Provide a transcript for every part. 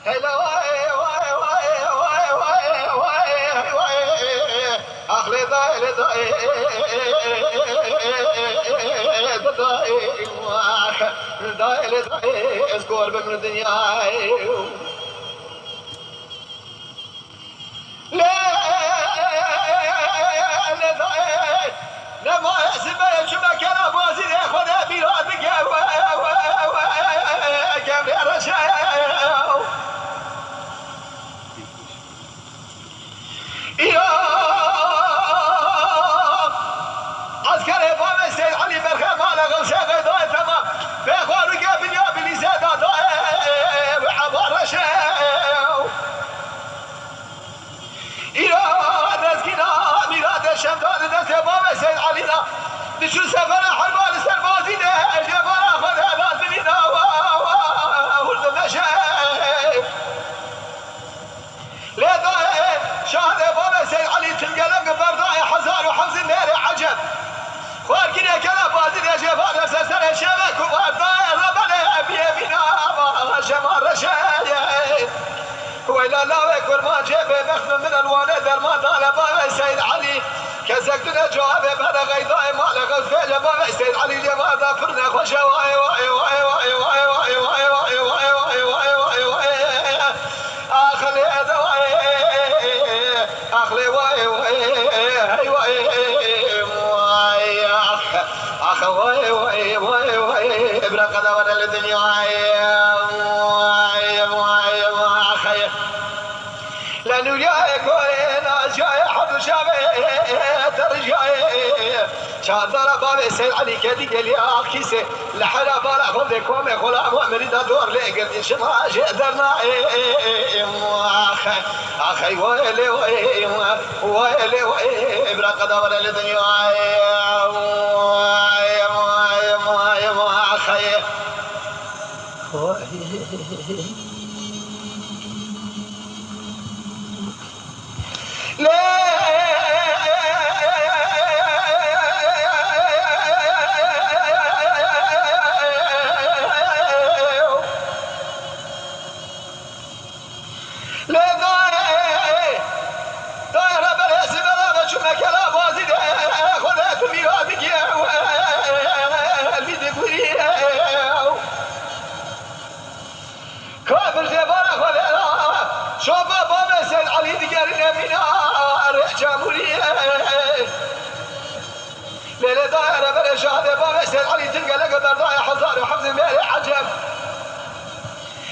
هلا واي واي واي واي واي واي واي أخلي ضايل ضايل ضايل ضايل اسكور بمن الدنيا لا لا ضايل لما يسمى شما كان بازي خدا بيرادك كم يا رشاو يا عسكري بابا سيد علي برخه ماله غوشه غيضاء تمام بيخوارو قابل يا بلي زادا ضايع وعبار شاو يا دزكنا ميراد شمدان دست بابا سيد علي دا نشو سفر حربان سربازي ده جبار اخذ هذا بلينا ولد نشاف لا ضايع شاهد بابا سيد علي تنقلب برداء حزار وحمز النار عجب واركنا كلا بازي يا جبار سلسلة شبك وبرداء ربنا ابي بنا شمار رشايد وإلى الله أكبر ما جاب مخدم من الوالد ما طال بابا سيد علي كزكتنا جواب بنا غيضاء ما لغز فعل بابا سيد علي جمال ذكرنا خشا واي واي واي واي واي واي واي واي واي واي واي واي أخلي دواي أخلي واي واي واي أخ واي واي واي واي ابن قدر الدنيا لأنه جاي كورينا جاي حد شابه ترجاي شادر بابي سيد علي كدي قال يا أخيسي لحلا بارا خذ كومي خلا مؤمن دا دور لقد شما جدرنا أخي ويلي ويلي ابن قدر الدنيا أخي لا لا دايرة بلا سبلا بشوفك لا بازي خذت ميرادك يا البيت كوري كافر جبار خذ شوف بابا سيد علي دقارنا منار جاموري ليلة دايرة بلا شهادة بابا سيد علي تلقى لك برداء حزار وحفظ المال عجب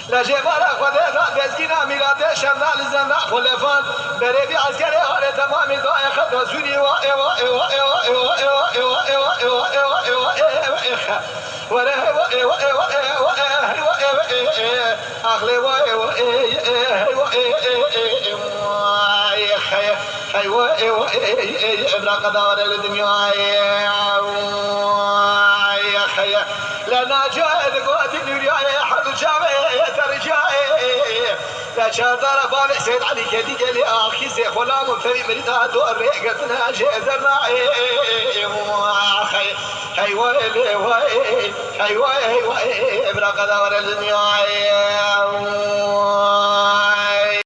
لا جبار خذ دزكنا ميلاد شمنا لزمنا خلفان بريبي عسكري هاري تمامي ضايع خد رسولي واي واي واي واي واي واي واي واي واي واي أخلي واي واي ابن قدر الدنيا يا خي لنا جاهد قوات الدنيا حد جامع ترجاي لا شادر بابا سيد علي كدي قال لي اخي زي غلام فري مريض دور ريقتنا جدرنا اخي هاي واي ابن قدر الدنيا